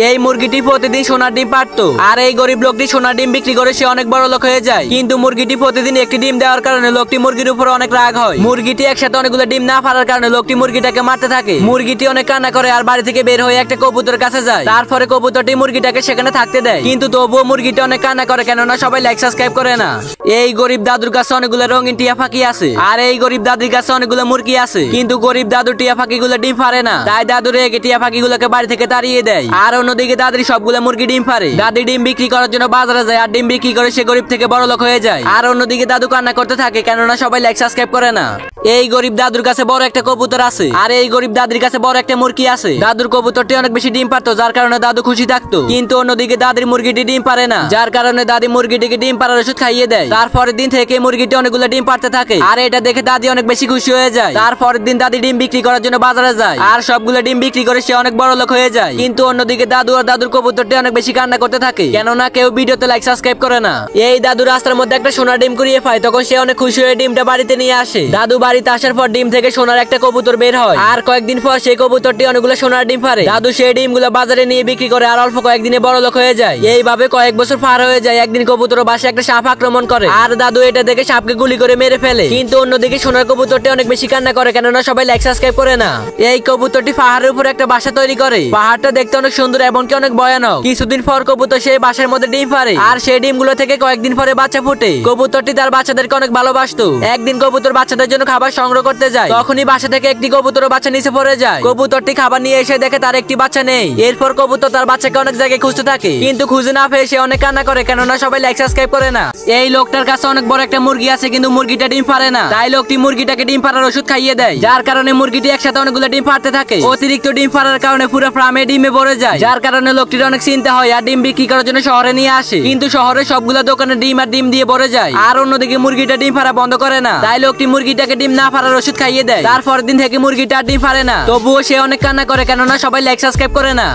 এই মুরগিটি প্রতিদিন সোনার ডিম পারতো, আর এই গরিব লোকটি সোনার ডিম বিক্রি করে সে অনেক বড় লোক হয়ে যায়। কিন্তু মুরগিটি প্রতিদিন একটি ডিম দেওয়ার কারণে লোকটি মুরগির উপর অনেক রাগ হয়। মুরগিটি একসাথে অনেকগুলো ডিম না পারার কারণে লোকটি মুরগিটাকে মারতে থাকে। মুরগিটি অনেক কান্না করে আর বাড়ি থেকে বের হয়ে একটা কবুতরের কাছে যায়। তারপরে কবুতরটি মুরগিটাকে সেখানে থাকতে দেয়, কিন্তু তবুও মুরগিটা অনেক কান্না করে, কেননা সবাই লাইক সাবস্ক্রাইব করে না। এই গরিব দাদুর কাছে অনেকগুলো রঙিন টিয়া পাখি আছে, আর এই গরিব দাদির কাছে অনেকগুলো মুরগি আছে, কিন্তু গরিব দাদু টিয়া পাখিগুলো ডিম পারে না। তাই দাদু রেগে টিয়া পাখিগুলোকে বাড়ি থেকে তাড়িয়ে দেয়। আর অন্যদিকে দাদির সবগুলো মুরগি ডিম পারে। দাদি ডিম বিক্রি করার জন্য বাজারে যায়, আর ডিম বিক্রি করে সে গরিব থেকে বড় লোক হয়ে যায়। আর অন্যদিকে দাদু কান্না করতে থাকে, কেননা সবাই লাইক সাবস্ক্রাইব করে না। এই গরিব দাদুর কাছে বড় একটা কবুতর আছে, আর এই গরিব দাদির কাছে বড় একটা মুরগি আছে। দাদুর কবুতরটি অনেক বেশি ডিম পারতো, যার কারণে দাদু খুশি থাকতো। কিন্তু অন্যদিকে দাদির মুরগিটি ডিম পারে না, যার কারণে দাদি মুরগিটিকে ডিম পারার ওষুধ খাইয়ে দেয়। তারপরের দিন থেকে মুরগিটি অনেকগুলো ডিম পারতে থাকে, আর এটা দেখে দাদি অনেক বেশি খুশি হয়ে যায়। তারপরের দিন দাদি ডিম বিক্রি করার জন্য বাজারে যায়, আর সবগুলো ডিম বিক্রি করে সে অনেক বড় লোক হয়ে যায়। কিন্তু অন্যদিকে দাদু আর দাদুর কবুতরটি অনেক বেশি কান্না করতে থাকে, কেননা কেউ ভিডিওতে লাইক সাবস্ক্রাইব করে না। এই দাদু রাস্তার মধ্যে একটা সোনার ডিম কুড়িয়ে পায়, তখন সে অনেক খুশি হয়ে ডিমটা বাড়িতে নিয়ে আসে। দাদু বাড়িতে আসার পর ডিম থেকে সোনার একটা কবুতর বের হয়, আর কয়েকদিন পর সেই কবুতরটি অনেকগুলো সোনার ডিম পারে। দাদু সেই ডিমগুলো বাজারে নিয়ে বিক্রি করে আর অল্প কয়েকদিনে বড় লোক হয়ে যায়। এইভাবে কয়েক বছর পার হয়ে যায়। একদিন কবুতর বাসায় একটা সাপ আক্রমণ করে, আর দাদু এটা দেখে সাপকে গুলি করে মেরে ফেলে। কিন্তু অন্যদিকে সোনার কবুতরটি অনেক বেশি কান্না করে, কেননা সবাই লাইক সাবস্ক্রাইব করে না। এই কবুতরটি পাহাড়ের উপর একটা বাসা তৈরি করে। পাহাড়টা দেখতে অনেক সুন্দর এবং কি অনেক ভয়ানক। কিছুদিন পর কবুতর সেই বাসার মধ্যে ডিম পারে, আর সেই ডিমগুলো থেকে কয়েকদিন পরে বাচ্চা ফুটে। কবুতরটি তার বাচ্চাদেরকে অনেক ভালোবাসতো। একদিন কবুতর বাচ্চাদের জন্য খাবার সংগ্রহ করতে যায়, তখনই বাসা থেকে একটি কবুতর বাচ্চা নিচে পড়ে যায়। কবুতরটি খাবার নিয়ে এসে দেখে তার একটি বাচ্চা নেই। এরপর কবুতর তার বাচ্চাকে অনেক জায়গায় খুঁজতে থাকে, কিন্তু খুঁজে না পেয়ে সে অনেক কান্না করে, কেননা সবাই লাইক সাবস্ক্রাইব করে না। এই লোকটার কাছে অনেক বড় একটা মুরগি আছে, কিন্তু মুরগিটা ডিম পারে না। তাই লোকটি মুরগিটাকে ডিম পাড়ার ওষুধ খাইয়ে দেয়, যার কারণে মুরগিটি একসাথে অনেকগুলো ডিম পারতে থাকে। অতিরিক্ত ডিম পাড়ার কারণে পুরো ফার্মে ডিমে ভরে যায়, যার কারণে লোকটির অনেক চিন্তা হয় আর ডিম বিক্রি করার জন্য শহরে নিয়ে আসে। কিন্তু শহরে সবগুলো দোকানে ডিম আর ডিম দিয়ে ভরে যায়, আর অন্যদিকে মুরগিটা ডিম পাড়া বন্ধ করে না। তাই লোকটি মুরগিটাকে ডিম না পাড়ার ওষুধ খাইয়ে দেয়। তারপর দিন থেকে মুরগিটা ডিম পারে না, তবুও সে অনেক কান্না করে, কেননা সবাই লাইক সাবস্ক্রাইব করে না।